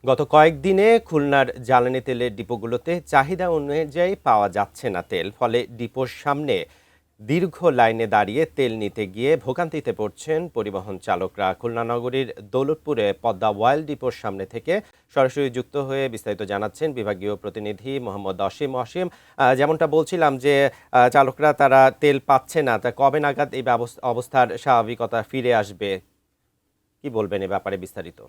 গত কয়েকদিনে খুলনার জ্বালানি তেলের ডিপোগুলোতে চাহিদা অনুযায়ী পাওয়া যাচ্ছে না তেল। ফলে ডিপোর সামনে দীর্ঘ লাইনে দাঁড়িয়ে তেল নিতে গিয়ে ভোগান্তিতে পড়ছেন পরিবহন চালকরা। খুলনা নগরীর দৌলতপুরে পদ্মা অয়েল ডিপোর সামনে থেকে সরাসরি যুক্ত হয়ে বিস্তারিত জানাচ্ছেন বিভাগীয় প্রতিনিধি মোহাম্মদ অসীম। যেমনটা বলছিলাম যে চালকরা তারা তেল পাচ্ছে না, তা কবে নাগাদ এই অবস্থার স্বাভাবিকতা ফিরে আসবে, কি বলবেন এ ব্যাপারে বিস্তারিত?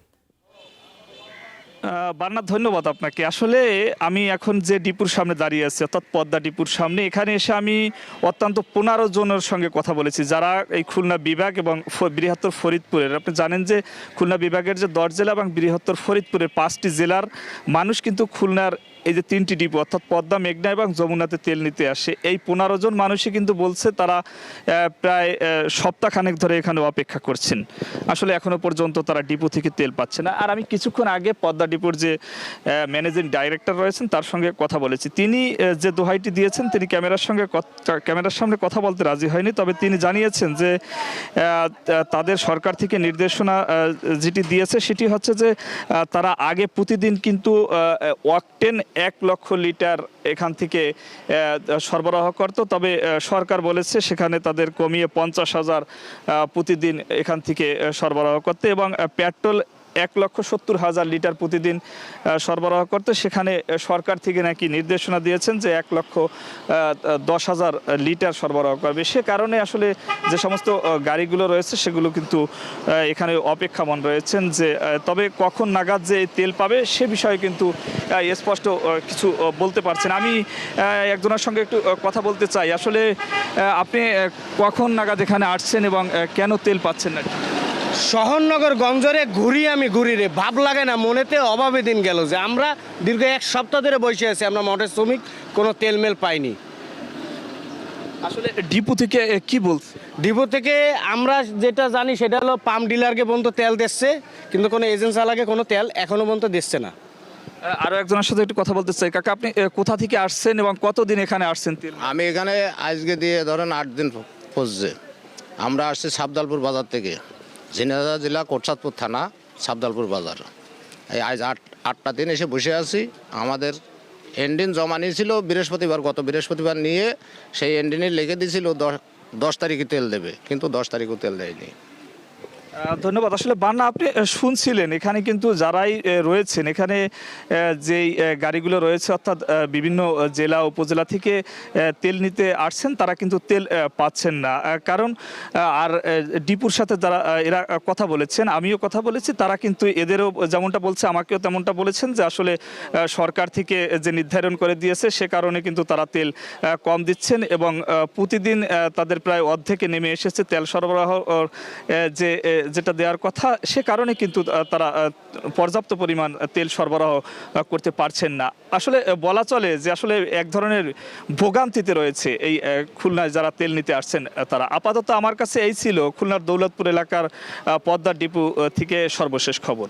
বান্নার ধন্যবাদ আপনাকে। আসলে আমি এখন যে ডিপুর সামনে দাঁড়িয়ে আছি, অর্থাৎ পদ্মা ডিপুর সামনে, এখানে এসে আমি অত্যন্ত 15 জনের সঙ্গে কথা বলেছি যারা এই খুলনা বিভাগ এবং বৃহত্তর ফরিদপুরের। আপনি জানেন যে খুলনা বিভাগের যে 10 জেলা এবং বৃহত্তর ফরিদপুরের 5টি জেলার মানুষ কিন্তু খুলনার এই যে 3টি ডিপো অর্থাৎ পদ্মা, মেঘনা এবং যমুনাতে তেল নিতে আসে। এই 15 জন মানুষই কিন্তু বলছে তারা প্রায় সপ্তাহখানেক ধরে এখানে অপেক্ষা করছেন। আসলে এখনো পর্যন্ত তারা ডিপো থেকে তেল পাচ্ছে না। আর আমি কিছুক্ষণ আগে পদ্মা ডিপোর যে ম্যানেজিং ডাইরেক্টর রয়েছেন তার সঙ্গে কথা বলেছি। তিনি যে দোহাইটি দিয়েছেন, তিনি ক্যামেরার সামনে কথা বলতে রাজি হয়নি, তবে তিনি জানিয়েছেন যে তাদের সরকার থেকে নির্দেশনা যেটি দিয়েছে সেটি হচ্ছে যে তারা আগে প্রতিদিন কিন্তু অকটেন 1 লক্ষ লিটার এখান থেকে সরবরাহ করত, তবে সরকার বলেছে সেখানে তাদের কমিয়ে 50,000 প্রতিদিন এখান থেকে সরবরাহ করতে, এবং পেট্রোল 1,70,000 লিটার প্রতিদিন সরবরাহ করতে। সেখানে সরকার থেকে নাকি নির্দেশনা দিয়েছেন যে 1,10,000 লিটার সরবরাহ করবে। সে কারণে আসলে যে সমস্ত গাড়িগুলো রয়েছে সেগুলো কিন্তু এখানে অপেক্ষামান রয়েছেন, যে তবে কখন নাগাদ যে তেল পাবে সে বিষয়ে কিন্তু স্পষ্ট কিছু বলতে পারছেন। আমি একজনের সঙ্গে একটু কথা বলতে চাই। আসলে আপনি কখন নাগাদ এখানে আসছেন এবং কেন তেল পাচ্ছেন না? শহরনগর গঞ্জরে ঘুরি রে, ভাব লাগে না, মনেতে অভাবে দিন গেল যে আমরা দীর্ঘ 1 সপ্তাহ ধরে বসে আছি, আমরা মোটর শ্রমিক, কোনো তেলমেল পাইনি। আসলে ডিপো থেকে কি বলছে? ডিপো থেকে আমরা যেটা জানি সেটা হলো পাম্প ডিলারকে পর্যন্ত তেল দিচ্ছে, কিন্তু কোনো এজেন্সি আলাকে কোনো তেল এখনো পর্যন্ত দিচ্ছে না। আরো একজনের সাথে একটু কথা বলতে চাই। কাকা, আপনি কোথা থেকে আসছেন এবং কতদিন এখানে আসছেন তেল? আমি এখানে আজকে দিয়ে ধরেন 8 দিন পড়ছে। আমরা আসছি সাবদালপুর বাজার থেকে, ঝিনাইদহ জেলা কোটচাঁদপুর থানা, সাবদালপুর বাজার। এই আজ 8টা দিন এসে বসে আছি। আমাদের এন্ডিন জমা নিয়েছিল গত বৃহস্পতিবার নিয়ে সেই এন্ডিনে লিখে দিয়েছিল 10 তারিখে তেল দেবে, কিন্তু 10 তারিখও তেল দেয়নি। ধন্যবাদ। আসলে বান্না, আপনি শুনছিলেন এখানে কিন্তু যারাই রয়েছেন এখানে যেই গাড়িগুলো রয়েছে, অর্থাৎ বিভিন্ন জেলা উপজেলা থেকে তেল নিতে আসছেন, তারা কিন্তু তেল পাচ্ছেন না। কারণ আর ডিপুর সাথে যারা এরা কথা বলেছেন, আমিও কথা বলেছি, তারা কিন্তু এদেরও যেমনটা বলছে আমাকেও তেমনটা বলেছেন যে আসলে সরকার থেকে যে নির্ধারণ করে দিয়েছে সে কারণে কিন্তু তারা তেল কম দিচ্ছেন, এবং প্রতিদিন তাদের প্রায় অর্ধেকে নেমে এসেছে তেল সরবরাহ যেটা দেওয়ার কথা, সে কারণে কিন্তু তারা পর্যাপ্ত পরিমাণ তেল সরবরাহ করতে পারছেন না। আসলে বলা চলে যে আসলে এক ধরনের ভোগান্তিতে রয়েছে এই খুলনায় যারা তেল নিতে আসছেন তারা। আপাতত আমার কাছে এই ছিল খুলনার দৌলতপুর এলাকার পদ্মা ডিপো থেকে সর্বশেষ খবর।